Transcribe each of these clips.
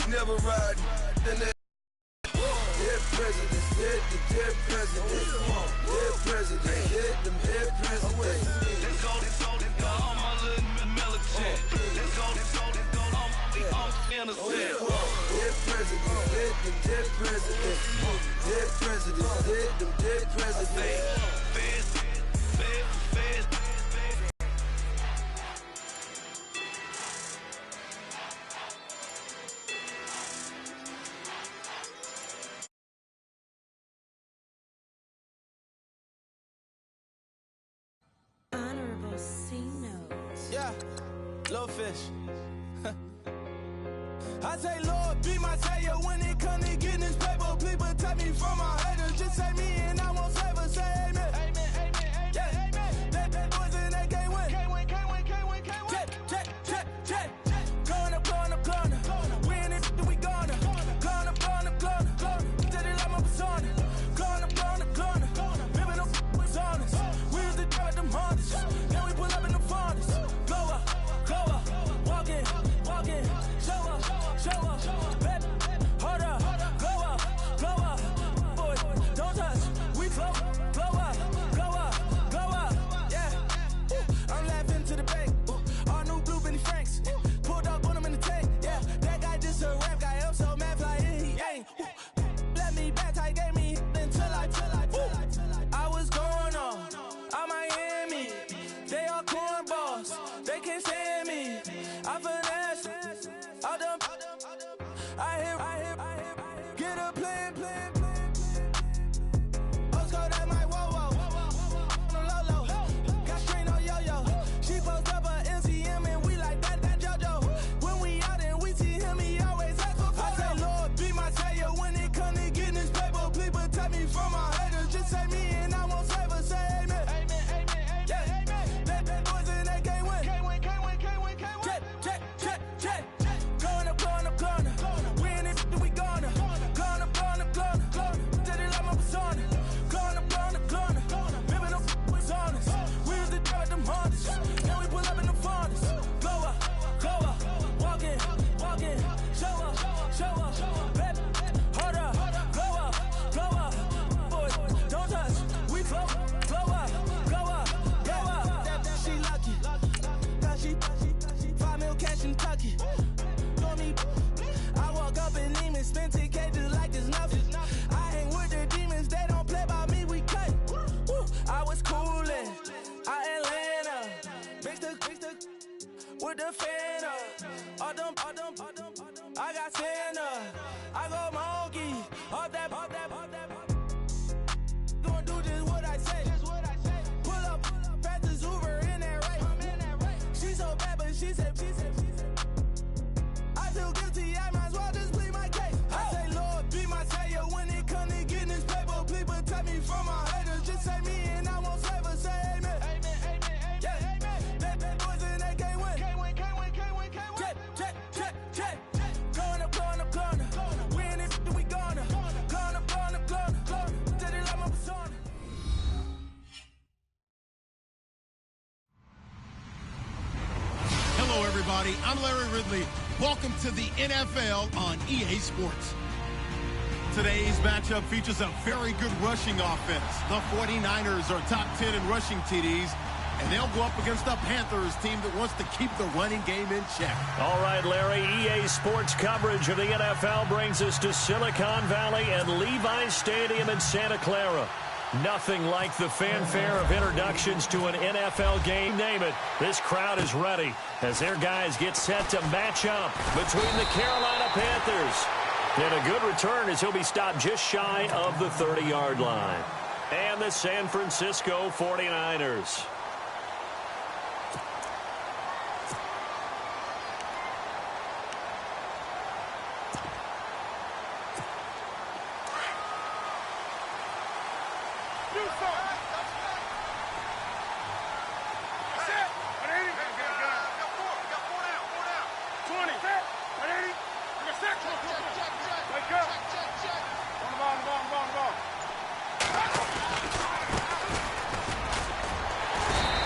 never riding. Dead presidents, dead presidents, dead presidents, hit them dead presidents. Let's go, all my little militant. Let's go, I'm innocent. Dead presidents, hit them dead presidents, dead presidents, hit them dead presidents. Yeah, little fish. I say, Lord, be my savior when it comes to getting this paper. Please protect me from my haters. Just say me and I won't save us. Say amen. Amen, amen, amen. Yeah, amen. That boys in that can't win. Can't win. Check. Going up. We in it, we gonna. Going up. Did it like my persona. Going up. Ripping up was honest. We used to drive them Hondas. Now we pull up in the Fondas. Glow up. Walking. Show up. Baby, hold up. Glow up. Boy, don't touch. We flow up. Yeah. I'm laughing to the bank. All new blue Benny Franks. Pulled up on him in the tank. Yeah, that guy just a rap guy. I'm so mad fly in, he ain't. Let me back, tight gave me until I was going on. I'm Miami. They all cornballs. They can't stand me. I finesse. I done. I hear. Get a plan. Oscar, that my whoa. No low. Got strain on yo-yo. She post up a MCM and we like that JoJo. When we out and we see him, he always ask for photo. I say, Lord, be my savior when it come to getting this paper. Please protect me from my haters. Just say me and I won't save us. Say amen. Amen. Yeah, amen. That boys in that can't win. Can't win. Check. Going up. We in it, we gonna. Going up. Did it like my persona. Going up. Ripping up was honest. We used to drive them Hondas. Now we pull up in the Fondas. Glow up. Walking. Show up. Baby, hold up. Glow up. Boy, don't touch. We flow up. She lucky. Cause she 5 mil cash in Kentucky. Know me. I walk up in demons, spend 10K just like it's nothing. I hang with the demons, they don't play by me, we cut. I was coolin', Atlanta. Mixed with the Fanta. All them. I got Santa. I go monkey. All that. Gonna do just what I say. Pull up, pass the Uber in that race. She so bad, but she said. I feel guilty, I might as well just plead my case. I say, Lord, be my savior when it come to getting this paper. Please protect me from my haters. Just say me and I won't save us. Say amen. Amen. Yeah, amen. That boys in that can't win. Can't win. Check. Going up. We in it, we gonna. Going up. Did it like my persona. Hello, everybody. I'm Larry Ridley. Welcome to the NFL on EA Sports. Today's matchup features a very good rushing offense. The 49ers are top 10 in rushing TDs, and they'll go up against the Panthers team that wants to keep the running game in check. All right, Larry, EA Sports coverage of the NFL brings us to Silicon Valley and Levi's Stadium in Santa Clara. Nothing like the fanfare of introductions to an NFL game. Name it. This crowd is ready as their guys get set to match up between the Carolina Panthers. And a good return as he'll be stopped just shy of the 30-yard line. And the San Francisco 49ers.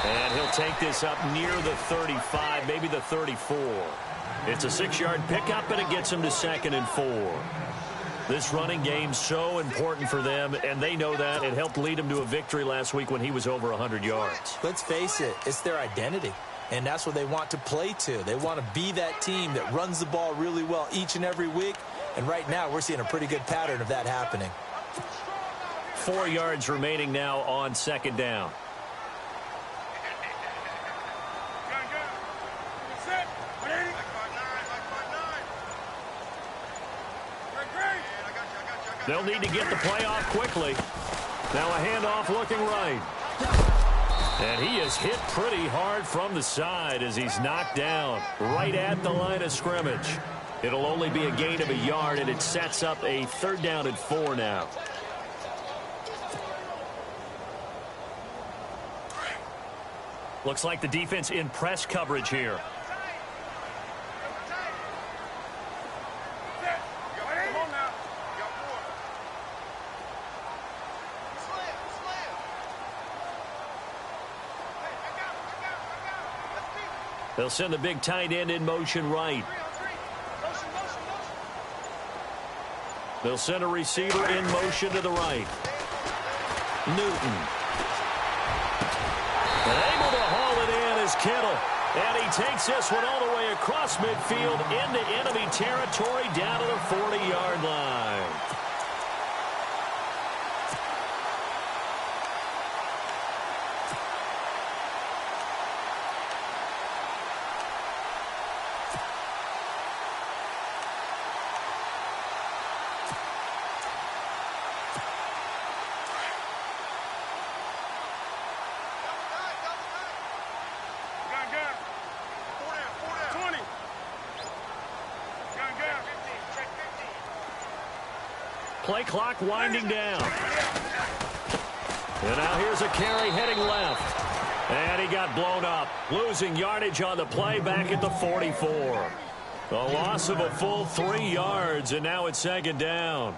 And he'll take this up near the 35, maybe the 34. It's a 6-yard pickup, and it gets them to 2nd and 4. This running game's so important for them, and they know that. It helped lead them to a victory last week when he was over 100 yards. Let's face it, it's their identity, and that's what they want to play to. They want to be that team that runs the ball really well each and every week, and right now we're seeing a pretty good pattern of that happening. 4 yards remaining now on 2nd down. They'll need to get the play off quickly. Now a handoff looking right. And he is hit pretty hard from the side as he's knocked down right at the line of scrimmage. It'll only be a gain of a yard, and it sets up a 3rd down and 4 now. Looks like the defense in press coverage here. They'll send the big tight end in motion right. They'll send a receiver in motion to the right. Newton. And able to haul it in is Kittle. And he takes this one all the way across midfield into enemy territory down to the 40-yard line. Play clock winding down. And now here's a carry heading left. And he got blown up, losing yardage on the play back at the 44. A loss of a full 3 yards, and now it's 2nd down.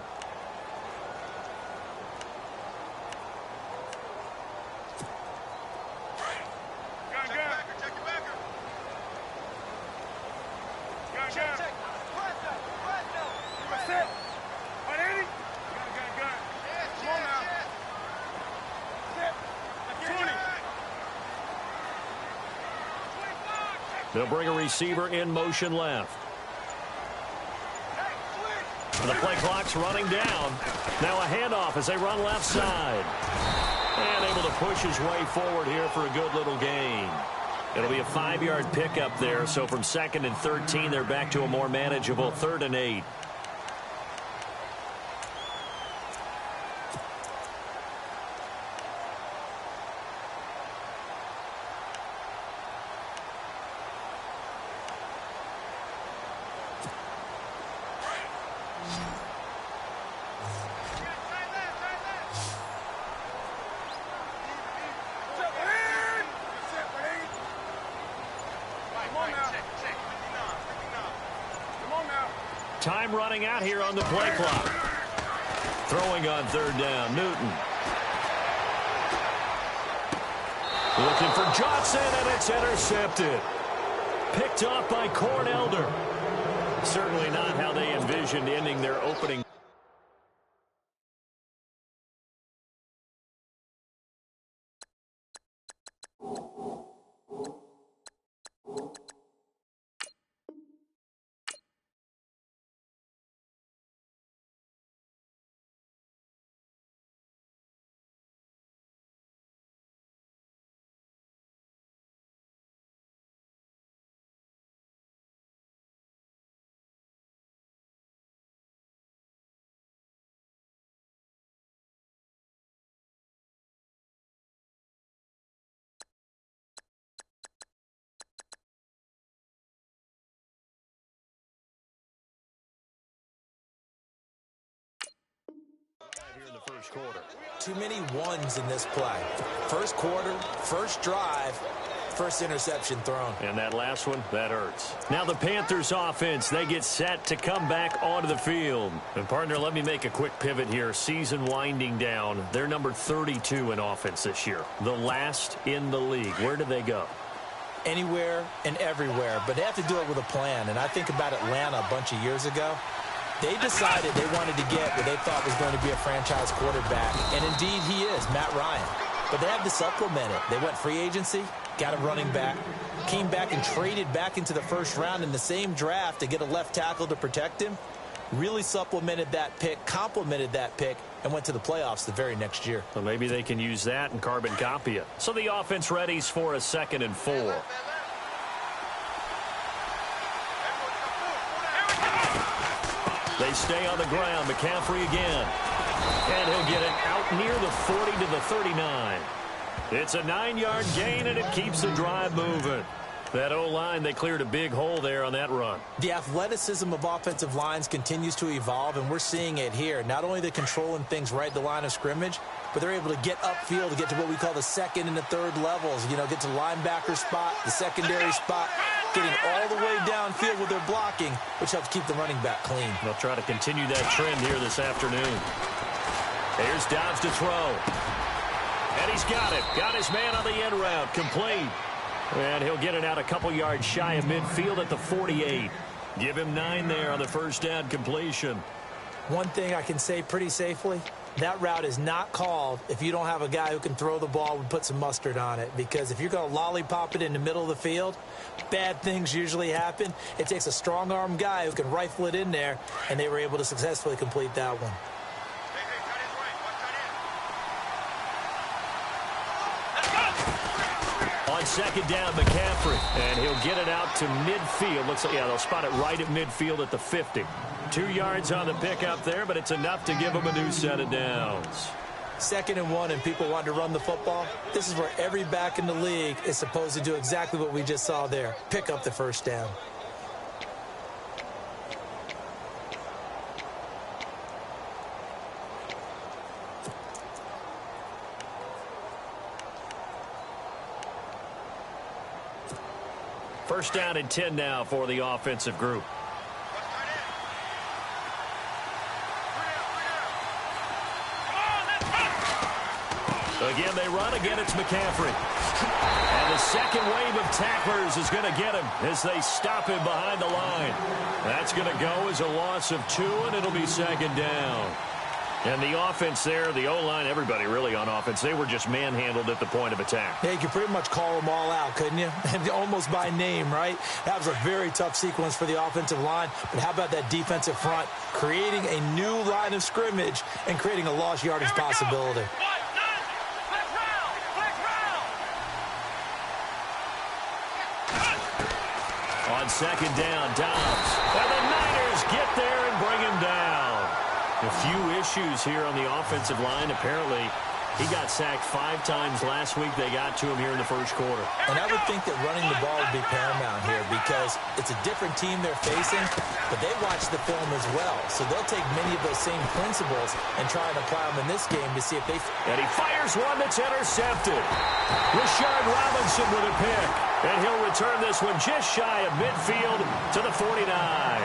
They'll bring a receiver in motion left. The play clock's running down. Now a handoff as they run left side. And able to push his way forward here for a good little gain. It'll be a 5-yard pickup there. So from 2nd and 13, they're back to a more manageable 3rd and 8. Time running out here on the play clock. Throwing on 3rd down, Newton. Looking for Johnson, and it's intercepted. Picked off by Cornelder. Certainly not how they envisioned ending their opening. Here in the first quarter. Too many ones in this play. First quarter, first drive, first interception thrown. And that last one, that hurts. Now the Panthers offense, they get set to come back onto the field. And partner, let me make a quick pivot here. Season winding down. They're number 32 in offense this year. The last in the league. Where do they go? anywhere and everywhere, but they have to do it with a plan. And I think about Atlanta a bunch of years ago. They decided they wanted to get what they thought was going to be a franchise quarterback, and indeed he is, Matt Ryan. But they have to supplement it. They went free agency, got a running back, came back and traded back into the first round in the same draft to get a left tackle to protect him, really supplemented that pick, complemented that pick, and went to the playoffs the very next year. So maybe they can use that and carbon copy it. So the offense readies for a 2nd and 4. They stay on the ground. McCaffrey again. And he'll get it out near the 40 to the 39. It's a 9-yard gain, and it keeps the drive moving. That O-line, they cleared a big hole there on that run. The athleticism of offensive lines continues to evolve, and we're seeing it here. Not only they're controlling things right at the line of scrimmage, but they're able to get upfield to get to what we call the 2nd and the 3rd levels. You know, get to the linebacker spot, the secondary spot, getting all the way downfield with their blocking, which helps keep the running back clean. They'll try to continue that trend here this afternoon. Here's Dobbs to throw. And he's got it. Got his man on the end route. Complete. And he'll get it out a couple yards shy of midfield at the 48. Give him 9 there on the first down completion. One thing I can say pretty safely, that route is not called if you don't have a guy who can throw the ball and put some mustard on it. Because if you're going to lollipop it in the middle of the field, bad things usually happen. It takes a strong-arm guy who can rifle it in there, and they were able to successfully complete that one. On 2nd down, McCaffrey. And he'll get it out to midfield. Looks like, yeah, they'll spot it right at midfield at the 50. 2 yards on the pickup there, but it's enough to give them a new set of downs. 2nd and 1, and people want to run the football. This is where every back in the league is supposed to do exactly what we just saw there. Pick up the first down. First down and 10 now for the offensive group. Again, they run. Again, it's McCaffrey. And the second wave of tacklers is going to get him as they stop him behind the line. That's going to go as a loss of 2, and it'll be 2nd down. And the offense there, the O-line, everybody really on offense, they were just manhandled at the point of attack. Yeah, you could pretty much call them all out, couldn't you? Almost by name, right? That was a very tough sequence for the offensive line. But how about that defensive front creating a new line of scrimmage and creating a lost yardage possibility? On 2nd down, Dobbs. And the Niners get there and bring him down. A few issues here on the offensive line. Apparently, he got sacked 5 times last week. They got to him here in the first quarter. And I would think that running the ball would be paramount here because it's a different team they're facing, but they watch the film as well. So they'll take many of those same principles and try and apply them in this game to see if they... And he fires one that's intercepted. Rashard Robinson with a pick. And he'll return this one just shy of midfield to the 49.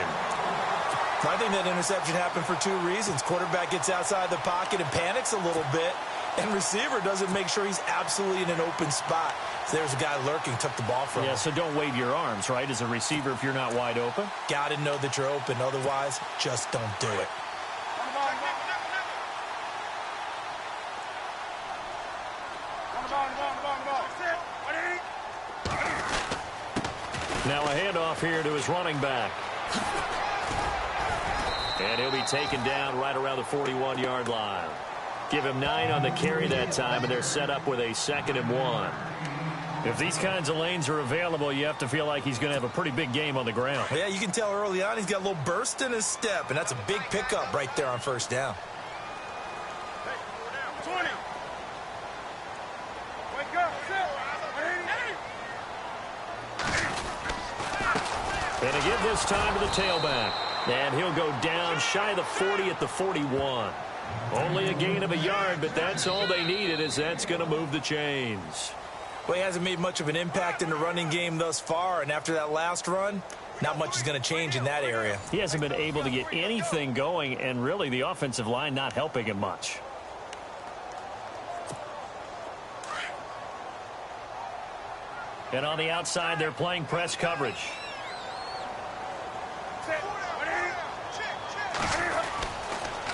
I think that interception happened for 2 reasons. Quarterback gets outside the pocket and panics a little bit, and receiver doesn't make sure he's absolutely in an open spot. So there's a guy lurking, took the ball from him. Yeah, so don't wave your arms, right, as a receiver if you're not wide open. Got to know that you're open. Otherwise, just don't do it. Now a handoff here to his running back. And he'll be taken down right around the 41-yard line. Give him 9 on the carry that time, and they're set up with a 2nd and 1. If these kinds of lanes are available, you have to feel like he's going to have a pretty big game on the ground. Yeah, you can tell early on he's got a little burst in his step, and that's a big pickup right there on first down. And again this time to the tailback. And he'll go down shy of the 40 at the 41. Only a gain of a yard, but that's all they needed, as that's going to move the chains. Well, he hasn't made much of an impact in the running game thus far, and after that last run, not much is going to change in that area. He hasn't been able to get anything going, and really the offensive line not helping him much. And on the outside, they're playing press coverage.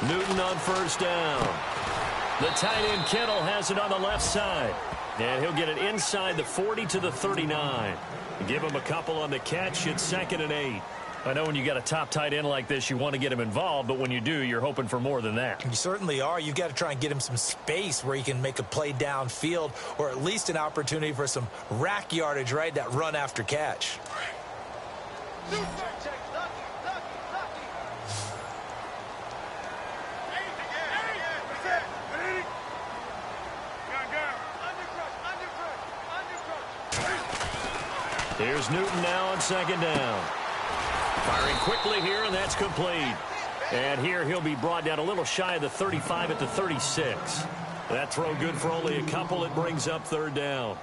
Newton on first down. The tight end Kittle has it on the left side. And he'll get it inside the 40 to the 39. Give him a couple on the catch. It's 2nd and 8. I know when you got a top tight end like this, you want to get him involved, but when you do, you're hoping for more than that. You certainly are. You've got to try and get him some space where he can make a play downfield, or at least an opportunity for some rack yardage, right? That run after catch. Here's Newton now on 2nd down. Firing quickly here, and that's complete. And here he'll be brought down a little shy of the 35 at the 36. That throw good for only a couple. It brings up 3rd down.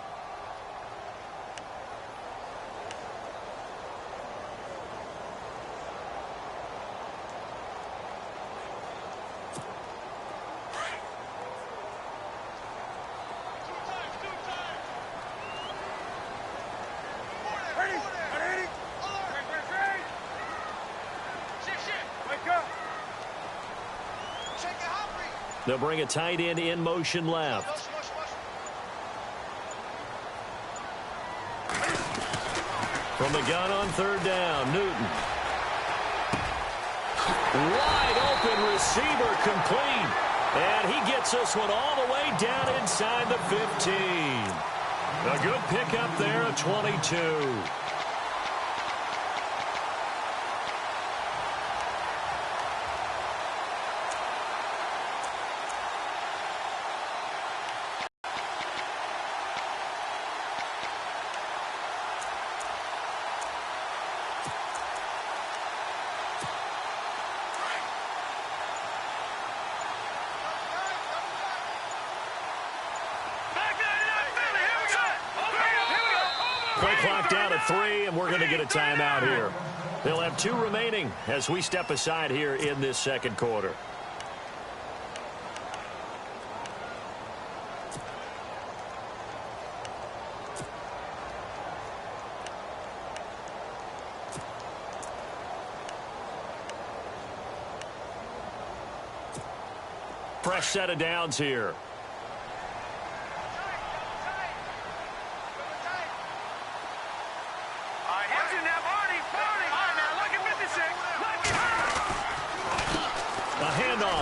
They'll bring a tight end in motion left. From the gun on 3rd down, Newton. Wide open receiver complete. And he gets this one all the way down inside the 15. A good pickup there at 22. Play clock down to 3, and we're going to get a timeout here. They'll have 2 remaining as we step aside here in this 2nd quarter. Fresh set of downs here.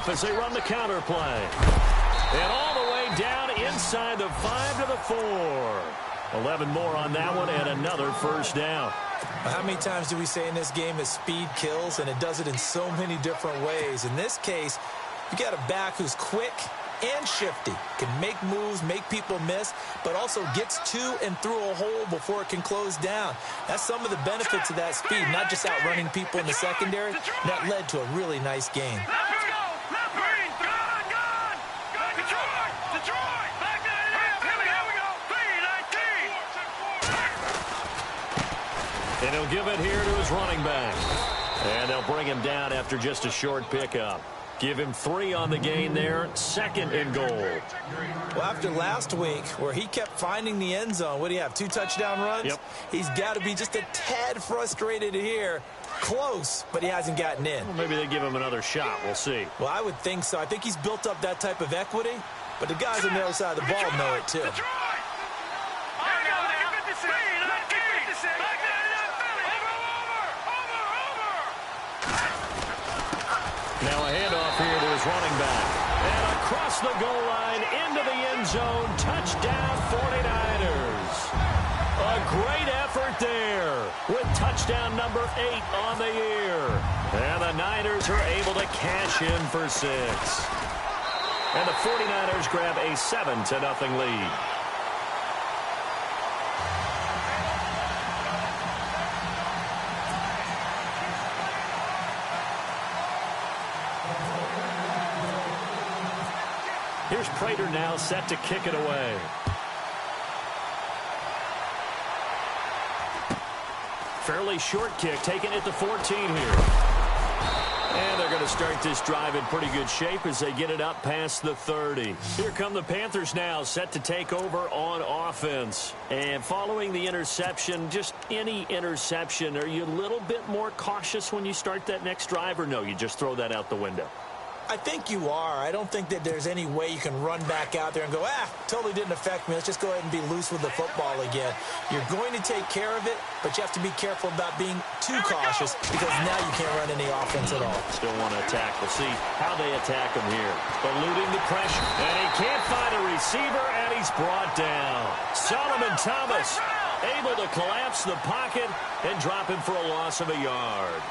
As they run the counter play. And all the way down inside the 5 to the 4. 11 more on that one and another 1st down. How many times do we say in this game that speed kills, and it does it in so many different ways? In this case, you got a back who's quick and shifty, can make moves, make people miss, but also gets to and through a hole before it can close down. That's some of the benefits of that speed, not just outrunning people in the secondary. That led to a really nice game. And he'll give it here to his running back. And they'll bring him down after just a short pickup. Give him 3 on the gain there. 2nd and goal. Well, after last week where he kept finding the end zone, what do you have, 2 touchdown runs? Yep. He's got to be just a tad frustrated here. Close, but he hasn't gotten in. Well, maybe they give him another shot. We'll see. Well, I would think so. I think he's built up that type of equity, but the guys on the other side of the ball know it too. Now a handoff here to his running back. And across the goal line into the end zone. Touchdown 49ers. A great effort there with touchdown number 8 on the year. And the Niners are able to cash in for 6. And the 49ers grab a 7-0 lead. Here's Prater now set to kick it away. Fairly short kick taken at the 14 here. And they're going to start start this drive in pretty good shape as they get it up past the 30. Here come the Panthers now, set to take over on offense. And following the interception, just any interception, are you a little bit more cautious when you start that next drive, or no, you just throw that out the window? I think you are. I don't think that there's any way you can run back out there and go, totally didn't affect me. Let's just go ahead and be loose with the football again. You're going to take care of it, but you have to be careful about being too cautious because now you can't run any offense at all. Still want to attack. We'll see how they attack him here. Eluding the pressure, and he can't find a receiver, and he's brought down. Solomon Thomas able to collapse the pocket and drop him for a loss of a yard.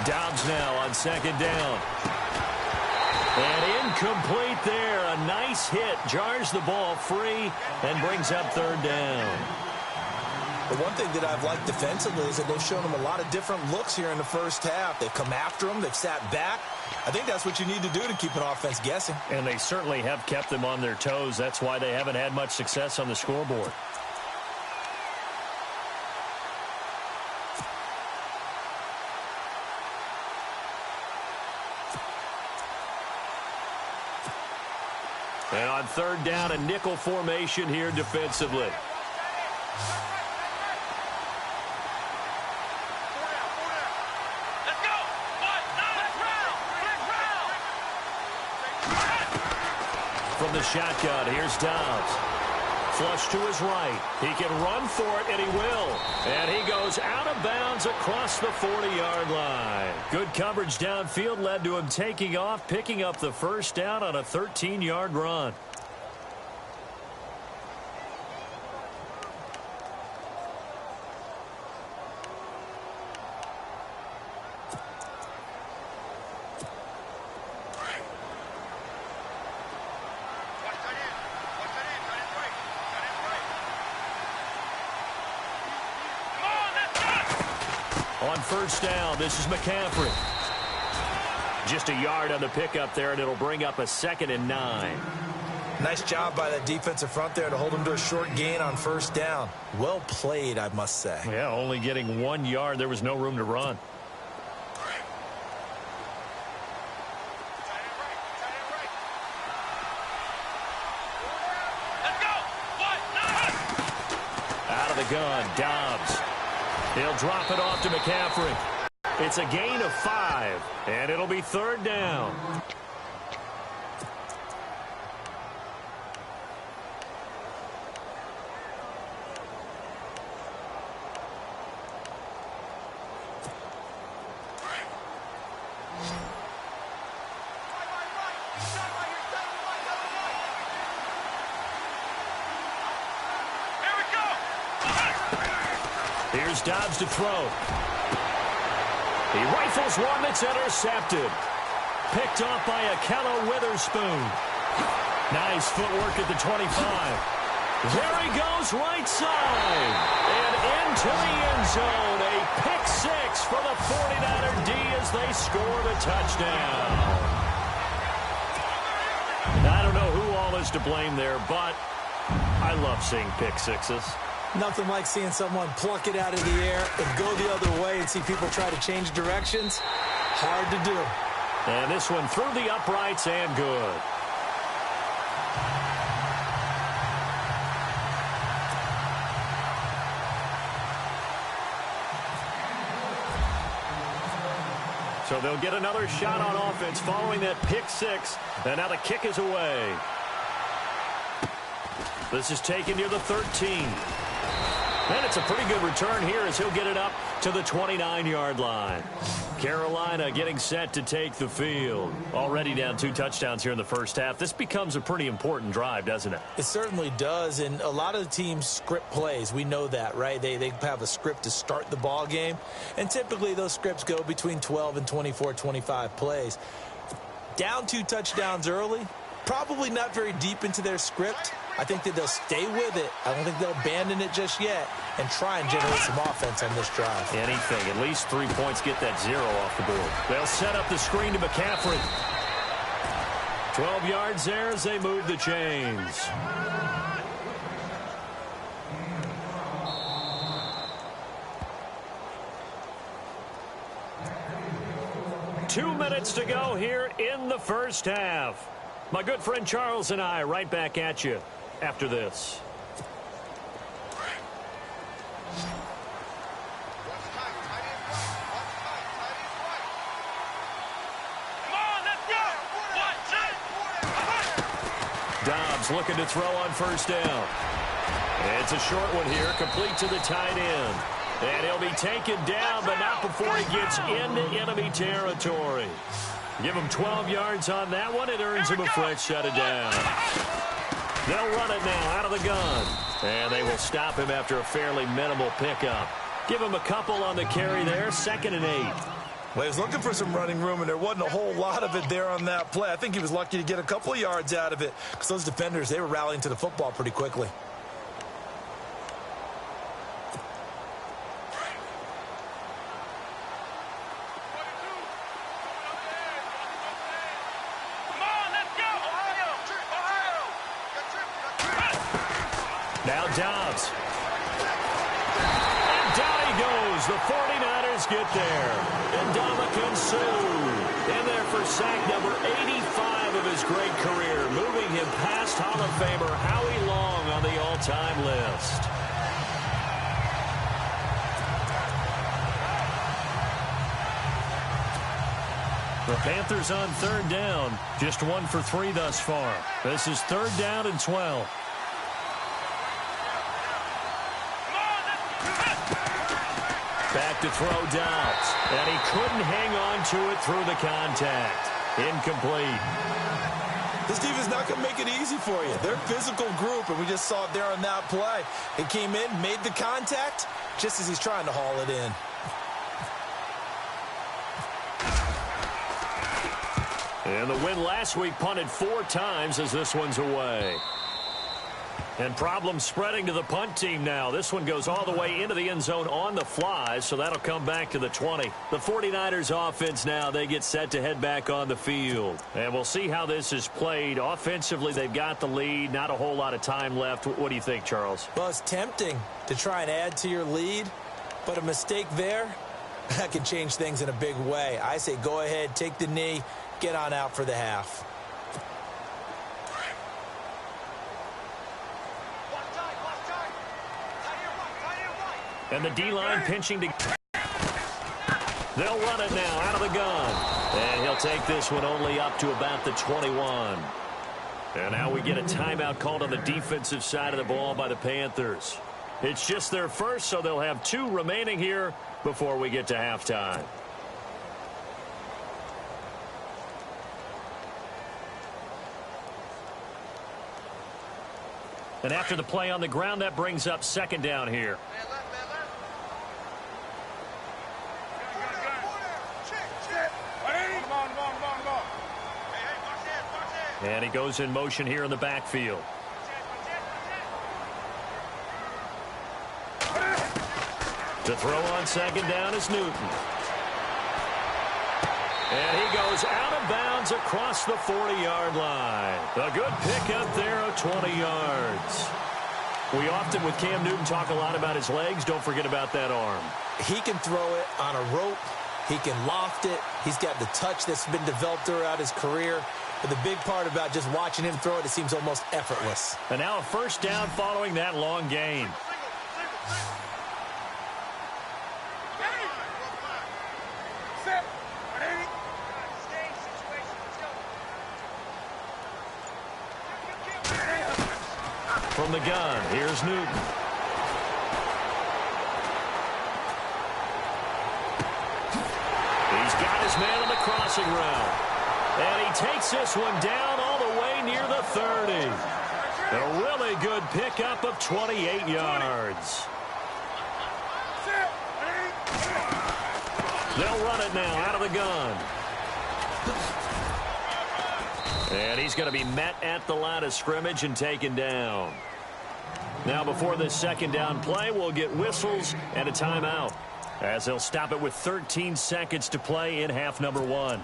Dobbs now on second down. And incomplete there. A nice hit. Jars the ball free and brings up third down. The one thing that I've liked defensively is that they've shown him a lot of different looks here in the first half. They've come after him. They've sat back. I think that's what you need to do to keep an offense guessing. And they certainly have kept them on their toes. That's why they haven't had much success on the scoreboard. And on third down, a nickel formation here defensively. From the shotgun, here's Dobbs. Flush to his right. He can run for it, and he will. And he goes out of bounds across the 40-yard line. Good coverage downfield led to him taking off, picking up the first down on a 13-yard run. On first down, this is McCaffrey. Just a yard on the pickup there, and it'll bring up a 2nd and 9. Nice job by that defensive front there to hold him to a short gain on first down. Well played, I must say. Yeah, only getting 1 yard. There was no room to run. Out of the gun, Dobbs. He'll drop it off to McCaffrey. It's a gain of 5, and it'll be third down. Here's Dobbs to throw. He rifles one that's intercepted. Picked off by Akello Witherspoon. Nice footwork at the 25. There he goes right side. And into the end zone. A pick 6 for the 49er D as they score the touchdown. I don't know who all is to blame there, but I love seeing pick 6s. Nothing like seeing someone pluck it out of the air and go the other way and see people try to change directions. Hard to do. And this one through the uprights and good. So they'll get another shot on offense following that pick 6. And now the kick is away. This is taken near the 13. And it's a pretty good return here as he'll get it up to the 29-yard line. Carolina getting set to take the field. Already down 2 touchdowns here in the first half. This becomes a pretty important drive, doesn't it? It certainly does, and a lot of the teams script plays. We know that, right? They have a script to start the ball game, and typically those scripts go between 12 and 24, 25 plays. Down 2 touchdowns early, probably not very deep into their script. I think that they'll stay with it. I don't think they'll abandon it just yet and try and generate some offense on this drive. Anything. At least 3 points, get that 0 off the board. They'll set up the screen to McCaffrey. 12 yards there as they move the chains. 2 minutes to go here in the first half. My good friend Charles and I right back at you after this. Dobbs looking to throw on first down. It's a short one here, complete to the tight end. And he'll be taken down, but not before he gets into enemy territory. Give him 12 yards on that one. It earns him a fresh set of down. They'll run it now out of the gun. And they will stop him after a fairly minimal pickup. Give him a couple on the carry there, 2nd and 8. Well, he was looking for some running room, and there wasn't a whole lot of it there on that play. I think he was lucky to get a couple of yards out of it because those defenders, they were rallying to the football pretty quickly. Now Dobbs. And down he goes. The 49ers get there. And Ndamukong Suh in there for sack number 85 of his great career, moving him past Hall of Famer Howie Long on the all-time list. The Panthers on 3rd down. Just 1 for 3 thus far. This is 3rd down and 12. Back to throw Dobbs. And he couldn't hang on to it through the contact. Incomplete. This defense is not going to make it easy for you. They're a physical group, and we just saw it there on that play. He came in, made the contact, just as he's trying to haul it in. And the win last week punted 4 times as this one's away. And problems spreading to the punt team now. This one goes all the way into the end zone on the fly, so that'll come back to the 20. The 49ers offense now, they get set to head back on the field. And we'll see how this is played. Offensively, they've got the lead. Not a whole lot of time left. What do you think, Charles? Well, it's tempting to try and add to your lead, but a mistake there, that can change things in a big way. I say go ahead, take the knee, get on out for the half. And the D-line pinching to... They'll run it now out of the gun. And he'll take this one only up to about the 21. And now we get a timeout called on the defensive side of the ball by the Panthers. It's just their first, so they'll have 2 remaining here before we get to halftime. And after the play on the ground, that brings up 2nd down here. And he goes in motion here in the backfield. To throw on 2nd down is Newton. And he goes out of bounds across the 40-yard line. A good pickup there of 20 yards. We often, with Cam Newton, talk a lot about his legs. Don't forget about that arm. He can throw it on a rope. He can loft it. He's got the touch that's been developed throughout his career. But the big part about just watching him throw it, it seems almost effortless. And now a first down following that long gain. From the gun, here's Newton. He's got his man on the crossing route. And he takes this one down all the way near the 30. A really good pickup of 28 yards. They'll run it now out of the gun. And he's going to be met at the line of scrimmage and taken down. Now before this 2nd down play, we'll get whistles and a timeout, as they'll stop it with 13 seconds to play in half number 1.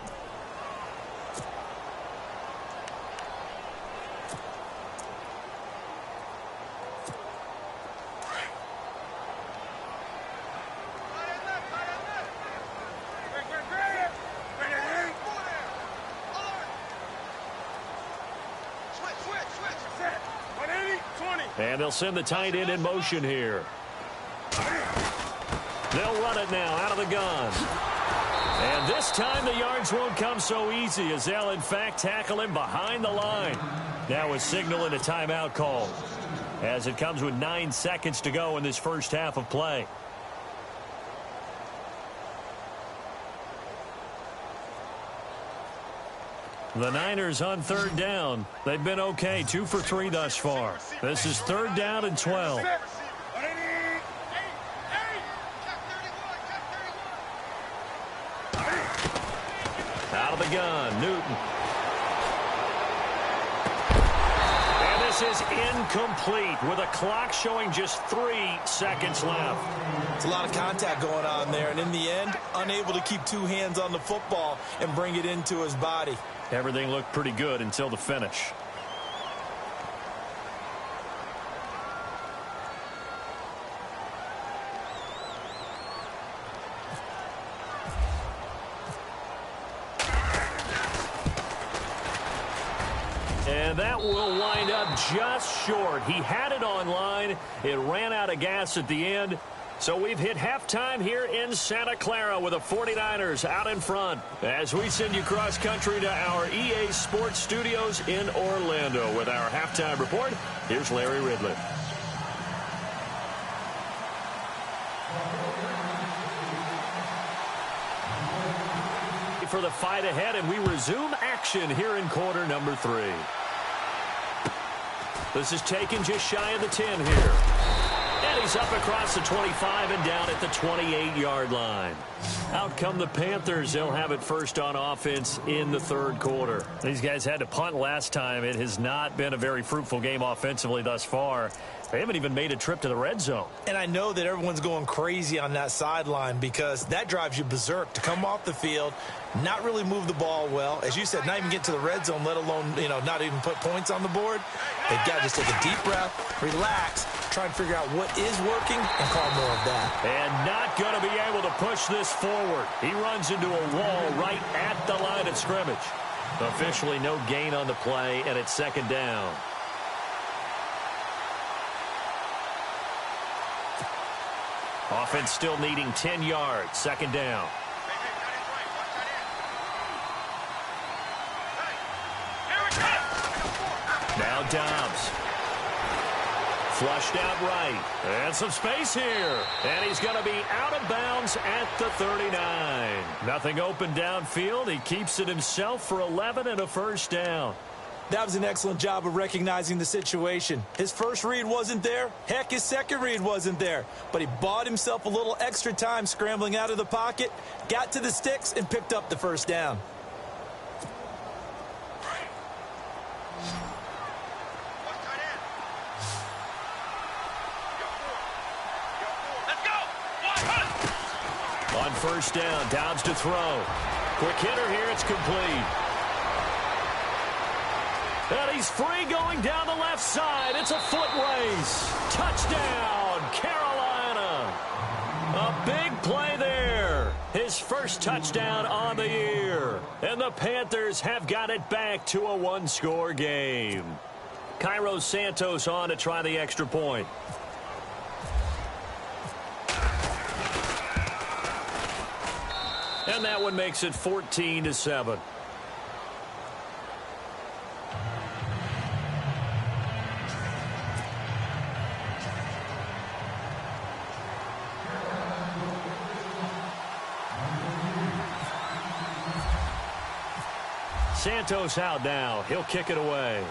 And they'll send the tight end in motion here. They'll run it now out of the gun. And this time the yards won't come so easy as they'll, in fact, tackle him behind the line. Now a signal and a timeout call as it comes with 9 seconds to go in this first half of play. The Niners on third down. They've been okay, 2 for 3 thus far. This is third down and 12. Out of the gun, Newton. And this is incomplete with a clock showing just 3 seconds left. It's a lot of contact going on there, and in the end, unable to keep 2 hands on the football and bring it into his body. Everything looked pretty good until the finish. And that will wind up just short. He had it on line. It ran out of gas at the end. So we've hit halftime here in Santa Clara with the 49ers out in front as we send you cross-country to our EA Sports Studios in Orlando with our halftime report. Here's Larry Ridley. For the fight ahead, and we resume action here in quarter number 3. This is taken just shy of the 10 here. And he's up across the 25 and down at the 28-yard line. Out come the Panthers. They'll have it first on offense in the third quarter. These guys had to punt last time. It has not been a very fruitful game offensively thus far. They haven't even made a trip to the red zone. And I know that everyone's going crazy on that sideline because that drives you berserk to come off the field, not really move the ball well. As you said, not even get to the red zone, let alone, not even put points on the board. They've got to just take a deep breath, relax, try and figure out what is working and call more of that. And not going to be able to push this forward. He runs into a wall right at the line of scrimmage. Officially no gain on the play, and it's second down. Offense still needing 10 yards. Second down. Now Dobbs. Flushed out right. And some space here. And he's going to be out of bounds at the 39. Nothing open downfield. He keeps it himself for 11 and a first down. That was an excellent job of recognizing the situation. His first read wasn't there. Heck, his second read wasn't there. But he bought himself a little extra time scrambling out of the pocket, got to the sticks, and picked up the first down. On first down, Dobbs to throw. Quick hitter here, it's complete. And he's free going down the left side. It's a foot race. Touchdown, Carolina. A big play there. His first touchdown on the year. And the Panthers have got it back to a one-score game. Cairo Santos on to try the extra point. And that one makes it 14-7. Santos out now. He'll kick it away.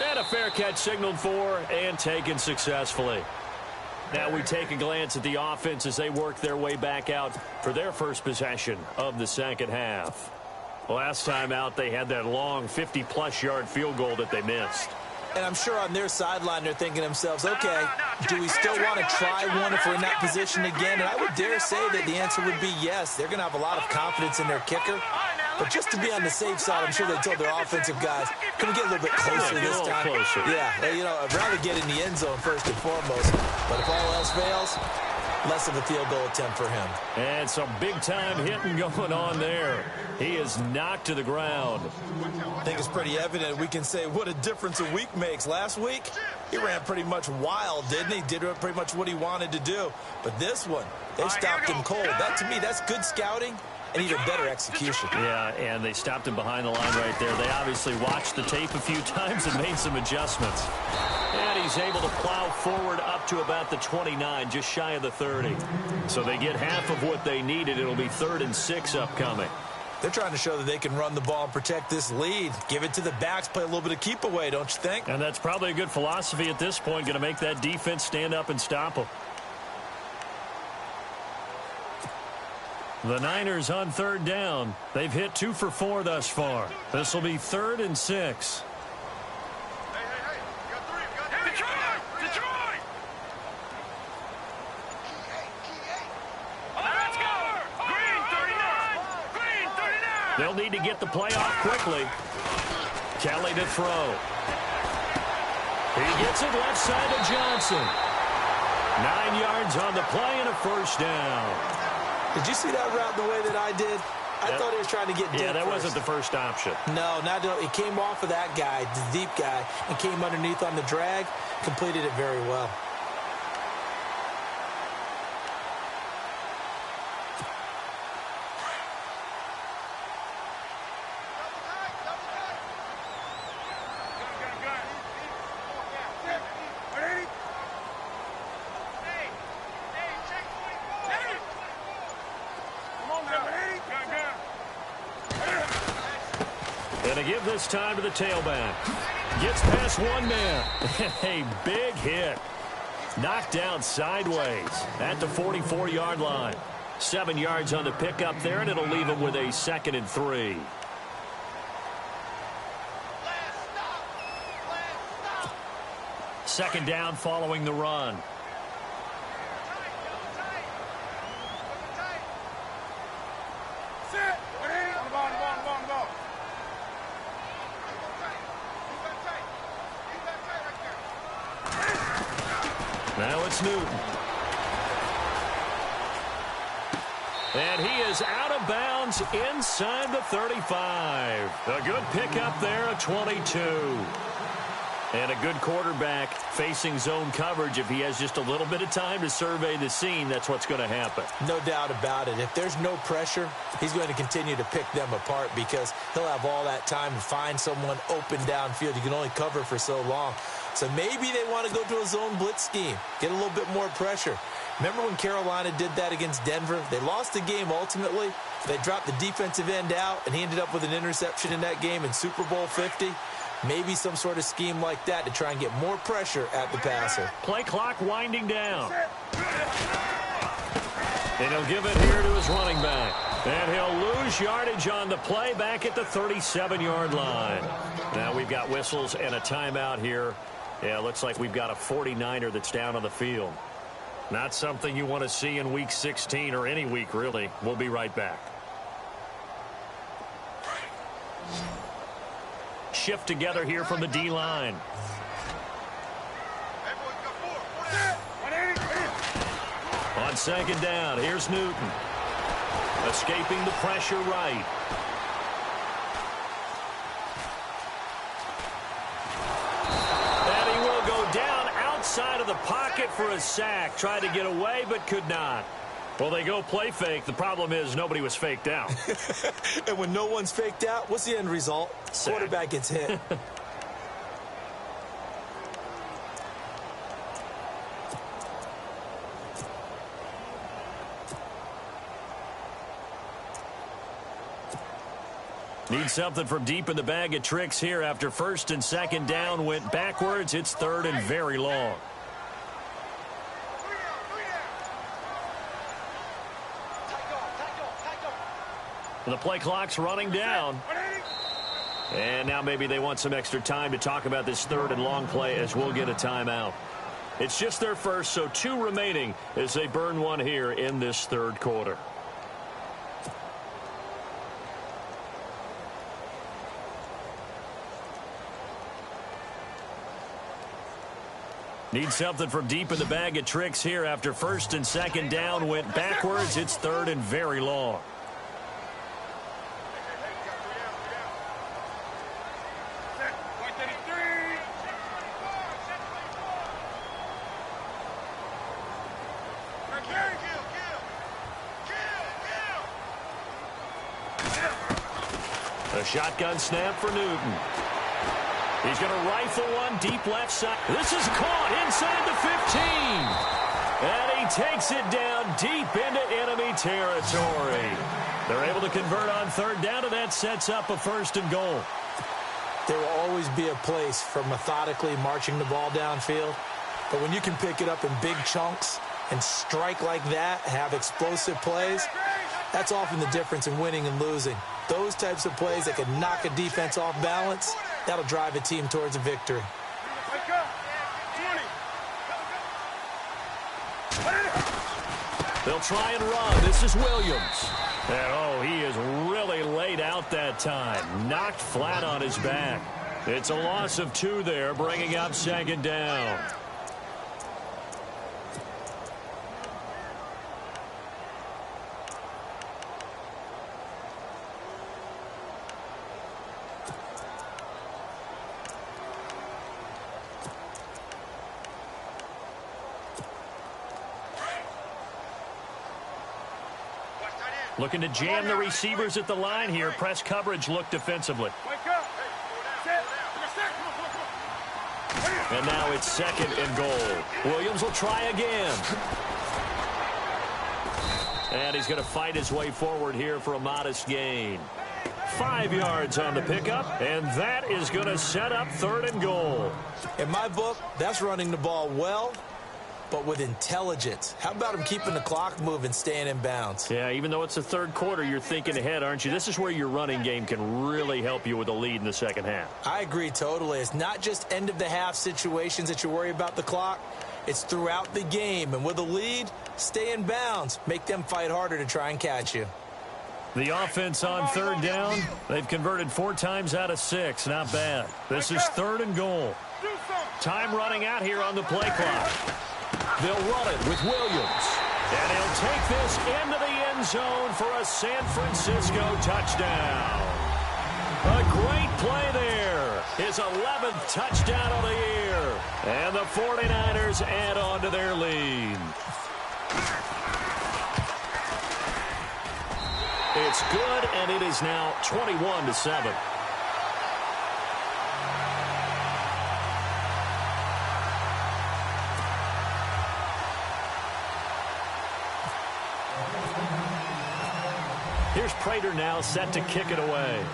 And a fair catch signaled for and taken successfully. Now we take a glance at the offense as they work their way back out for their first possession of the second half. Last time out, they had that long 50-plus yard field goal that they missed. And I'm sure on their sideline they're thinking to themselves, okay, do we still want to try one if we're in that position again? And I would dare say that the answer would be yes. They're going to have a lot of confidence in their kicker. But just to be on the safe side, I'm sure they told their offensive guys, can we get a little bit closer this time? Closer. Yeah, I'd rather get in the end zone first and foremost. But if all else fails, less of a field goal attempt for him. And some big-time hitting going on there. He is knocked to the ground. I think it's pretty evident. We can say what a difference a week makes. Last week, he ran pretty much wild, didn't he? Did pretty much what he wanted to do. But this one, they stopped him cold. That, to me, that's good scouting and even better execution. Yeah, and they stopped him behind the line right there. They obviously watched the tape a few times and made some adjustments. And he's able to plow forward up to about the 29, just shy of the 30. So they get half of what they needed. It'll be 3rd and 6 upcoming. They're trying to show that they can run the ball and protect this lead. Give it to the backs, play a little bit of keep away, don't you think? And that's probably a good philosophy at this point, going to make that defense stand up and stop them. The Niners on 3rd down. They've hit 2 for 4 thus far. This will be 3rd and 6. They'll need to get the play off quickly. Kelly to throw. He gets it left side to Johnson. 9 yards on the play and a 1st down. Did you see that route the way that I did? I thought he was trying to get deep. Yeah, that wasn't the first option. No, it came off of that guy, the deep guy, and came underneath on the drag. Completed it very well. And to give this time to the tailback. Gets past one man. A big hit. Knocked down sideways at the 44-yard line. 7 yards on the pickup there, and it'll leave him with a 2nd and 3. Second down following the run. Now it's Newton. And he is out of bounds inside the 35. A good pickup there, a 22. And a good quarterback facing zone coverage. If he has just a little bit of time to survey the scene, that's what's going to happen. No doubt about it. If there's no pressure, he's going to continue to pick them apart because he'll have all that time to find someone open downfield. You can only cover for so long. So maybe they want to go to a zone blitz scheme, get a little bit more pressure. Remember when Carolina did that against Denver? They lost the game ultimately. They dropped the defensive end out, and he ended up with an interception in that game in Super Bowl 50. Maybe some sort of scheme like that to try and get more pressure at the passer. Play clock winding down. And he'll give it here to his running back. And he'll lose yardage on the play back at the 37-yard line. Now we've got whistles and a timeout here. Yeah, looks like we've got a 49er that's down on the field. Not something you want to see in Week 16 or any week, really. We'll be right back. Shift together here from the D-line. On second down, here's Newton. Escaping the pressure right. And he will go down outside of the pocket for a sack. Tried to get away, but could not. Well, they go play fake. The problem is nobody was faked out. And when no one's faked out, what's the end result? Sack. Quarterback gets hit. Need something from deep in the bag of tricks here after first and second down went backwards. It's third and very long. The play clock's running down. And now maybe they want some extra time to talk about this third and long play as we'll get a timeout. It's just their first, so 2 remaining as they burn one here in this third quarter. Need something from deep in the bag of tricks here after first and second down went backwards. It's third and very long. A shotgun snap for Newton. He's going to rifle one deep left side. This is caught inside the 15. And he takes it down deep into enemy territory. They're able to convert on third down, and that sets up a first and goal. There will always be a place for methodically marching the ball downfield. But when you can pick it up in big chunks and strike like that, have explosive plays, that's often the difference in winning and losing. Those types of plays that can knock a defense off balance, that'll drive a team towards a victory. They'll try and run. This is Williams. And, oh, he is really laid out that time. Knocked flat on his back. It's a loss of 2 there, bringing up second down. Looking to jam the receivers at the line here. Press coverage look defensively. And now it's second and goal. Williams will try again. And he's going to fight his way forward here for a modest gain. 5 yards on the pickup, and that is going to set up third and goal. In my book, that's running the ball well, but with intelligence. How about him keeping the clock moving, staying in bounds? Yeah, even though it's the third quarter, you're thinking ahead, aren't you? This is where your running game can really help you with a lead in the second half. I agree totally. It's not just end-of-the-half situations that you worry about the clock. It's throughout the game. And with a lead, stay in bounds. Make them fight harder to try and catch you. The offense on third down, they've converted 4 times out of 6. Not bad. This is third and goal. Time running out here on the play clock. They'll run it with Williams. And he'll take this into the end zone for a San Francisco touchdown. A great play there. His 11th touchdown of the year. And the 49ers add on to their lead. It's good, and it is now 21-7. Here's Prater now set to kick it away.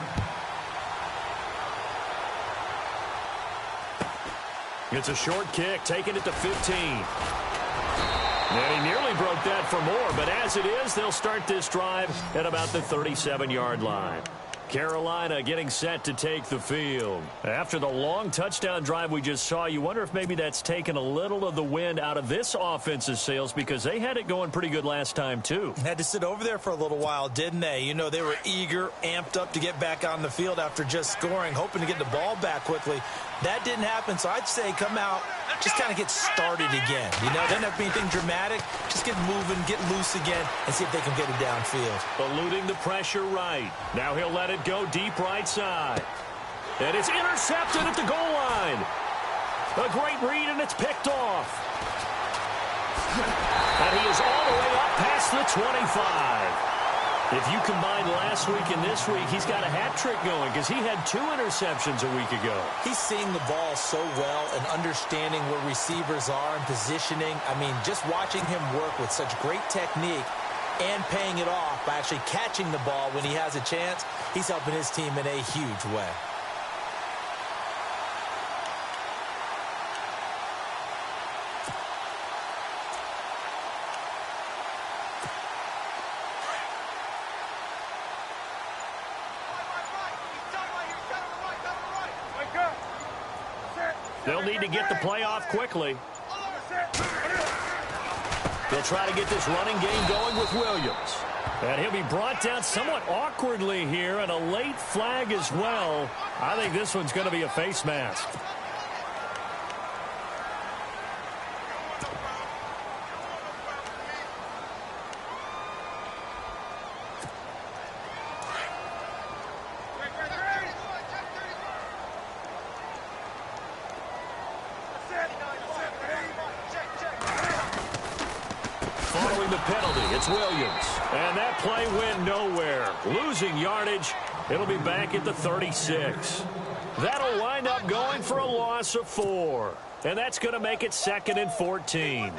It's a short kick, taking it to 15. And he nearly broke that for more, but as it is, they'll start this drive at about the 37-yard line. Carolina getting set to take the field. After the long touchdown drive we just saw, you wonder if maybe that's taken a little of the wind out of this offense's sails, because they had it going pretty good last time, too. Had to sit over there for a little while, didn't they? You know, they were eager, amped up to get back on the field after just scoring, hoping to get the ball back quickly. That didn't happen, so I'd say come out, just kind of get started again. You know, doesn't have to be anything dramatic. Just get moving, get loose again, and see if they can get it downfield. Eluding the pressure right. Now he'll let it go deep right side. And it's intercepted at the goal line. A great read, and it's picked off. And he is all the way up past the 25. If you combine last week and this week, he's got a hat trick going because he had 2 interceptions a week ago. He's seeing the ball so well and understanding where receivers are and positioning. I mean, just watching him work with such great technique and paying it off by actually catching the ball when he has a chance, he's helping his team in a huge way. They'll need to get the play off quickly. They'll try to get this running game going with Williams. And he'll be brought down somewhat awkwardly here, and a late flag as well. I think this one's going to be a face mask. Following the penalty, it's Williams. And that play went nowhere. Losing yardage. It'll be back at the 36. That'll wind up going for a loss of 4. And that's going to make it 2nd and 14.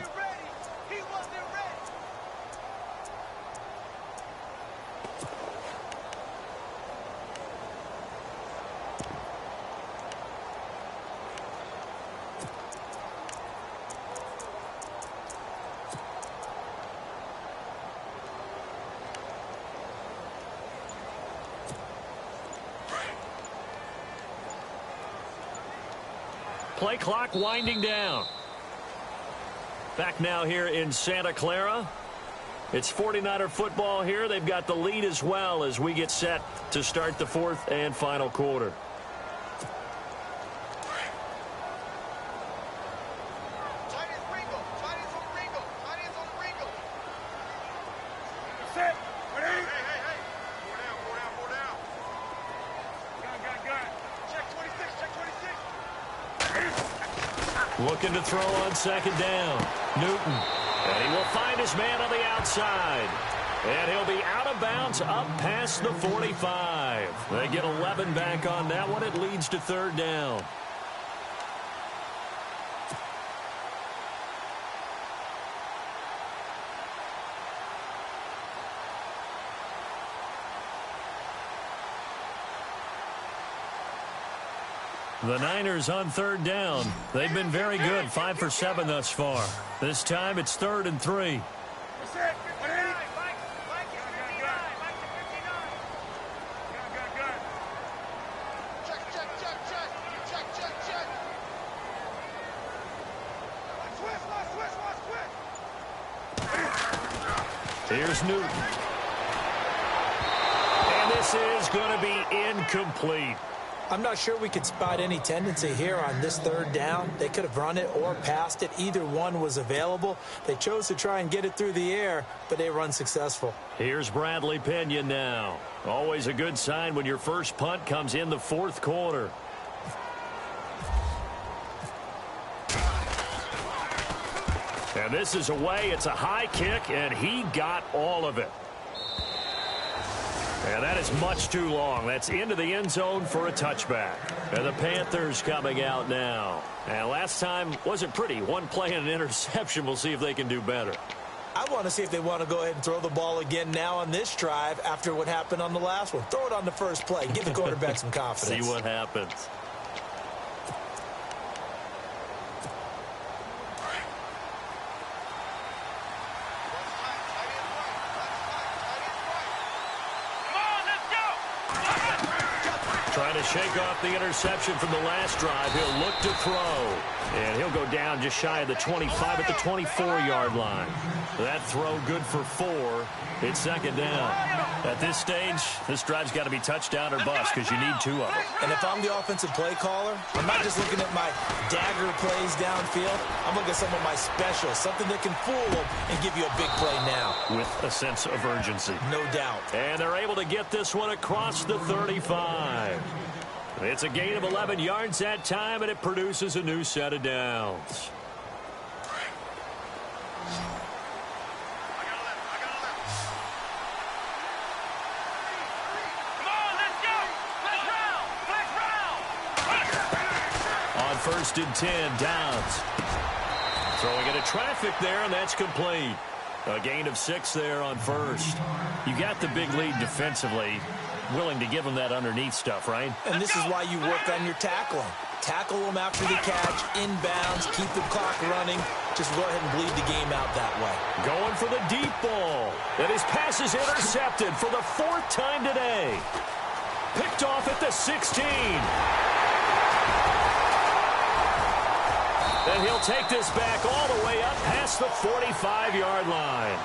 Play clock winding down. Back now here in Santa Clara. It's 49er football here. They've got the lead as well as we get set to start the 4th and final quarter. Looking to throw on 2nd down. Newton. And he will find his man on the outside. And he'll be out of bounds up past the 45. They get 11 back on that one. It leads to 3rd down. The Niners on 3rd down. They've been very good, 5 for 7 thus far. This time it's 3rd and 3. Here's Newton. And this is going to be incomplete. I'm not sure we could spot any tendency here on this 3rd down. They could have run it or passed it. Either one was available. They chose to try and get it through the air, but they were unsuccessful. Here's Bradley Pinion now. Always a good sign when your first punt comes in the 4th quarter. And this is away. It's a high kick, and he got all of it. And that is much too long. That's into the end zone for a touchback. And the Panthers coming out now. And last time wasn't pretty. One play and an interception. We'll see if they can do better. I want to see if they want to go ahead and throw the ball again now on this drive after what happened on the last one. Throw it on the first play. Give the quarterback some confidence. See what happens. Trying to shake off the interception from the last drive. He'll look to throw. And he'll go down just shy of the 25 at the 24-yard line. That throw good for 4. It's 2nd down. At this stage, this drive's got to be touchdown or bust because you need 2 of them. And if I'm the offensive play caller, I'm not just looking at my dagger plays downfield. I'm looking at some of my specials, something that can fool them and give you a big play now. With a sense of urgency. No doubt. And they're able to get this one across the 35. It's a gain of 11 yards that time, and it produces a new set of downs. On 1st and 10, Downs. Throwing into traffic there, and that's complete. A gain of 6 there on 1st. You got the big lead defensively. Willing to give them that underneath stuff, right? And this is why you work on your tackling. Tackle them after the catch, inbounds, keep the clock running. Just go ahead and bleed the game out that way. Going for the deep ball. And his pass is intercepted for the 4th time today. Picked off at the 16. And he'll take this back all the way up past the 45-yard line.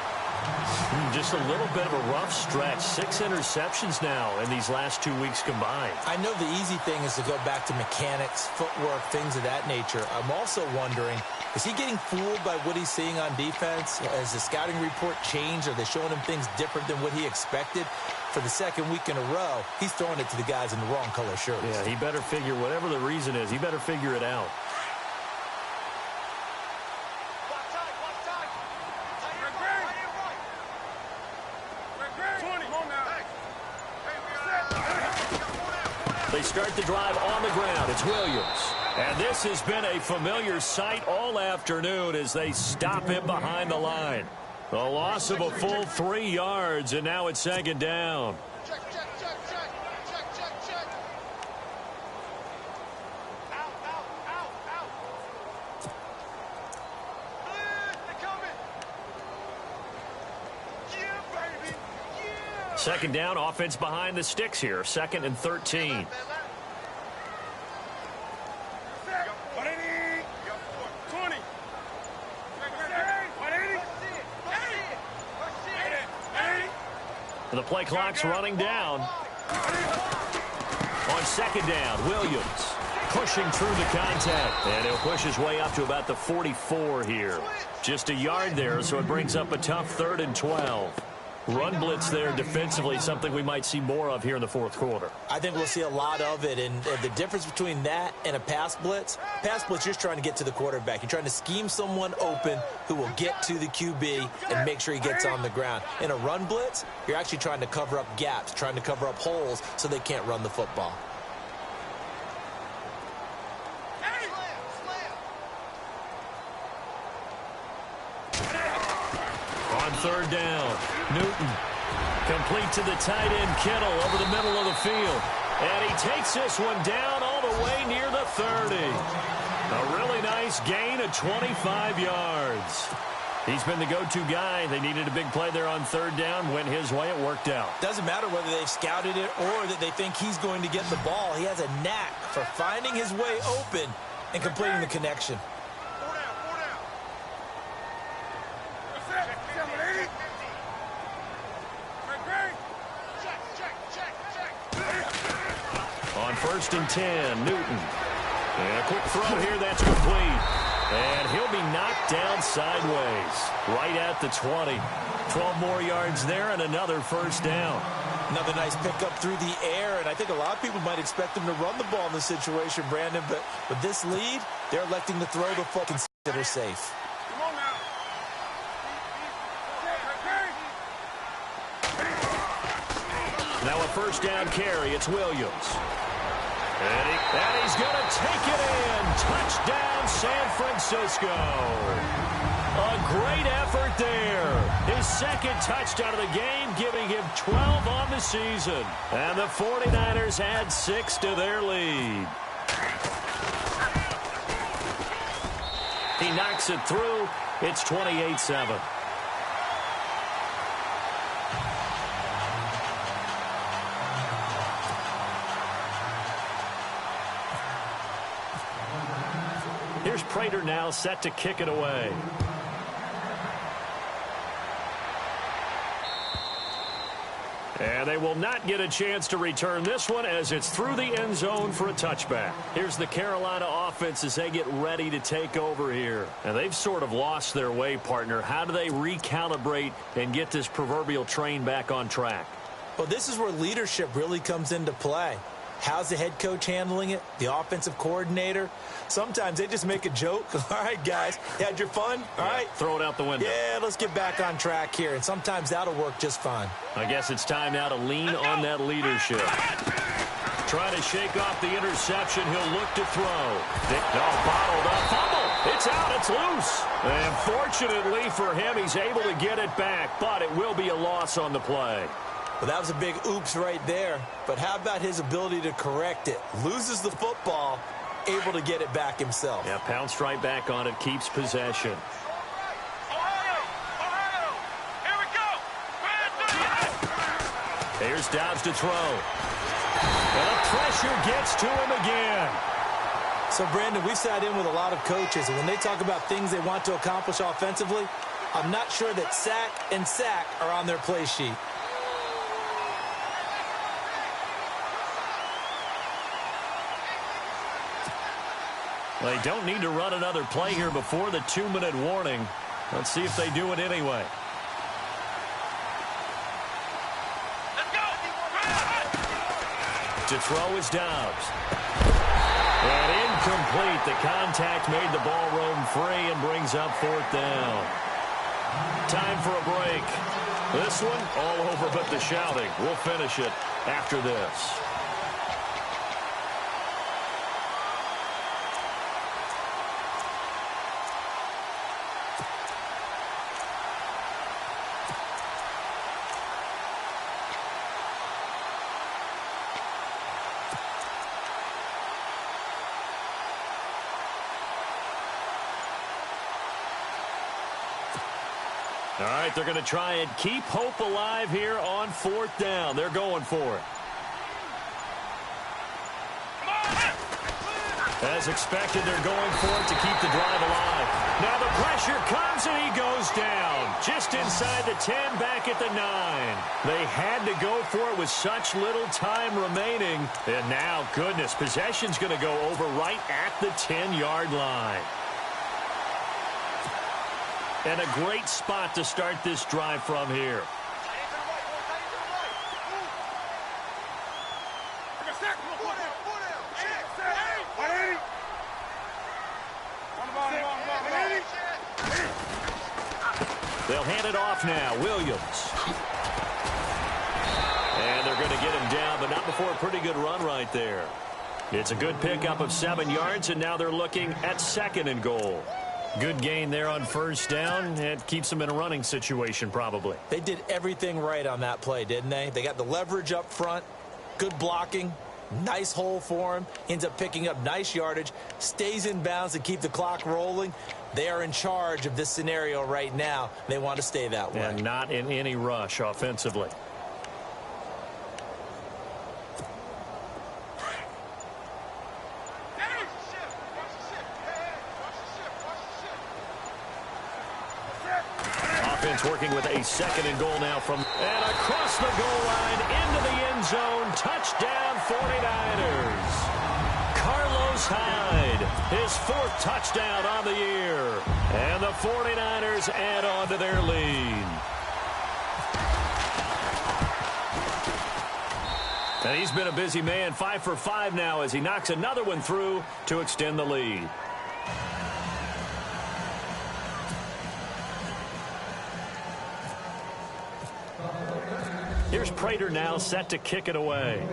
Just a little bit of a rough stretch. 6 interceptions now in these last 2 weeks combined. I know the easy thing is to go back to mechanics, footwork, things of that nature. I'm also wondering, is he getting fooled by what he's seeing on defense? Has the scouting report changed? Are they showing him things different than what he expected? For the second week in a row, he's throwing it to the guys in the wrong color shirts. Yeah, he better figure, whatever the reason is, he better figure it out. They start the drive on the ground. It's Williams. And this has been a familiar sight all afternoon as they stop him behind the line. A loss of a full 3 yards, and now it's second down. Check. Out. They're coming. Yeah, baby. Yeah. Second down, offense behind the sticks here. 2nd and 13. The play clock's running down. On second down, Williams pushing through the contact. And he'll push his way up to about the 44 here. Just a yard there, so it brings up a tough 3rd and 12. Run blitz there defensively, something we might see more of here in the 4th quarter. I think we'll see a lot of it, and the difference between that and a pass blitz, you're just trying to get to the quarterback. You're trying to scheme someone open who will get to the QB and make sure he gets on the ground. In a run blitz, you're actually trying to cover up gaps, trying to cover up holes so they can't run the football. On 3rd down, Newton complete to the tight end, Kittle, over the middle of the field. And he takes this one down all the way near the 30. A really nice gain of 25 yards. He's been the go-to guy. They needed a big play there on 3rd down. Went his way. It worked out. Doesn't matter whether they've scouted it or that they think he's going to get the ball. He has a knack for finding his way open and completing the connection. On 1st and 10, Newton. And a quick throw here, that's complete. And he'll be knocked down sideways, right at the 20. 12 more yards there and another 1st down. Another nice pickup through the air, and I think a lot of people might expect him to run the ball in this situation, Brandon, but with this lead, they're electing to throw the football. Consider safe. Now a 1st down carry. It's Williams. And he's going to take it in. Touchdown, San Francisco. A great effort there. His 2nd touchdown of the game, giving him 12 on the season. And the 49ers add 6 to their lead. He knocks it through. It's 28-7. Here's Prater now set to kick it away. And they will not get a chance to return this one as it's through the end zone for a touchback. Here's the Carolina offense as they get ready to take over here. And they've sort of lost their way, partner. How do they recalibrate and get this proverbial train back on track? Well, this is where leadership really comes into play. How's the head coach handling it? The offensive coordinator? Sometimes they just make a joke. All right, guys, you had your fun? All right. Throw it out the window. Yeah, let's get back on track here. And sometimes that'll work just fine. I guess it's time now to lean on that leadership. Trying to shake off the interception. He'll look to throw. Bottled up. Fumble. It's out. It's loose. And fortunately for him, he's able to get it back. But it will be a loss on the play. Well, that was a big oops right there. But how about his ability to correct it? Loses the football, able to get it back himself. Yeah, pounced right back on it, keeps possession. Ohio, here we go. Here's Dobbs to throw. And the pressure gets to him again. So, Brandon, we've sat in with a lot of coaches, and when they talk about things they want to accomplish offensively, I'm not sure that sack and sack are on their play sheet. They don't need to run another play here before the 2-minute warning. Let's see if they do it anyway. To throw is Dobbs. And incomplete. The contact made the ball roam free and brings up 4th down. Time for a break. This one all over but the shouting. We'll finish it after this. All right, they're going to try and keep hope alive here on 4th down. They're going for it. As expected, they're going for it to keep the drive alive. Now the pressure comes and he goes down. Just inside the 10, back at the 9. They had to go for it with such little time remaining. And now, goodness, possession's going to go over right at the 10-yard line. And a great spot to start this drive from here. They'll hand it off now. Williams. And they're going to get him down, but not before a pretty good run right there. It's a good pickup of 7 yards, and now they're looking at 2nd and goal. Good gain there on 1st down. It keeps them in a running situation probably. They did everything right on that play, didn't they? They got the leverage up front, good blocking, nice hole for him, ends up picking up nice yardage, stays in bounds to keep the clock rolling. They are in charge of this scenario right now. They want to stay that way. And not in any rush offensively. Working with a 2nd and goal now from and across the goal line into the end zone. Touchdown 49ers. Carlos Hyde, his 4th touchdown on the year. And the 49ers add on to their lead. And he's been a busy man, 5 for 5 now as he knocks another one through to extend the lead. Here's Prater now set to kick it away.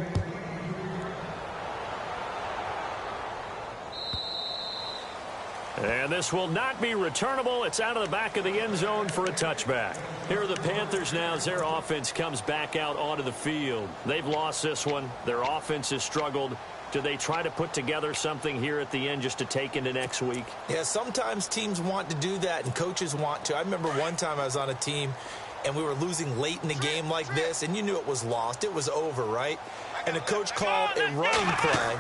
And this will not be returnable. It's out of the back of the end zone for a touchback. Here are the Panthers now as their offense comes back out onto the field. They've lost this one. Their offense has struggled. Do they try to put together something here at the end just to take into next week? Yeah, sometimes teams want to do that and coaches want to. I remember one time I was on a team and we were losing late in the game like this, and you knew it was lost. It was over, right? And the coach called a running play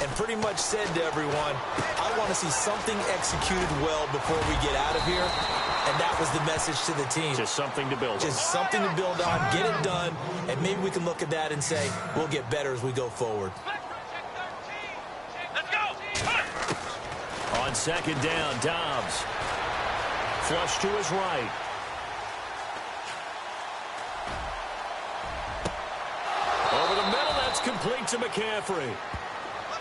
and pretty much said to everyone, I want to see something executed well before we get out of here. And that was the message to the team. Just something to build on. Just something to build on, get it done, and maybe we can look at that and say, we'll get better as we go forward. Let's go. On 2nd down, Dobbs. Flush to his right. Over the middle, that's complete to McCaffrey.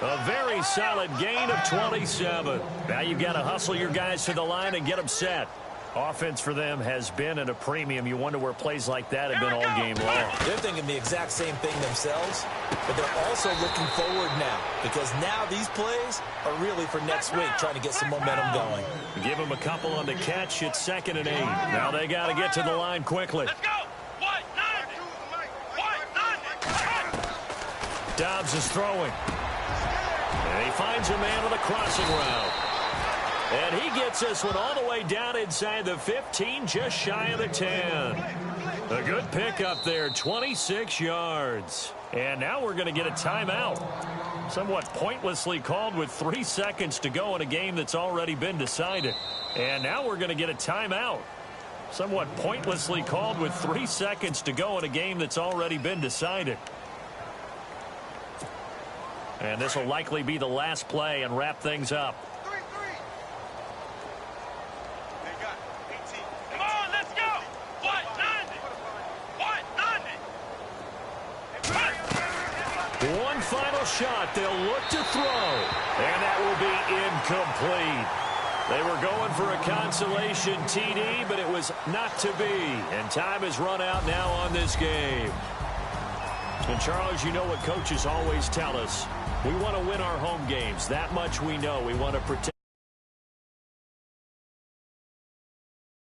A very solid gain of 27. Now you've got to hustle your guys to the line and get them set. Offense for them has been at a premium. You wonder where plays like that have been all game long. They're thinking the exact same thing themselves, but they're also looking forward now because now these plays are really for next week, trying to get some momentum going. Give them a couple on the catch. It's 2nd and 8. Now they got to get to the line quickly. Let's go. Dobbs is throwing. And he finds a man with a crossing route. And he gets this one all the way down inside the 15, just shy of the 10. A good pickup there, 26 yards. And now we're going to get a timeout. Somewhat pointlessly called with 3 seconds to go in a game that's already been decided. And now we're going to get a timeout. Somewhat pointlessly called with 3 seconds to go in a game that's already been decided. And this will likely be the last play and wrap things up. One final shot. They'll look to throw. And that will be incomplete. They were going for a consolation TD, but it was not to be. And time has run out now on this game. And, Charles, you know what coaches always tell us. We want to win our home games. That much we know. We want to protect.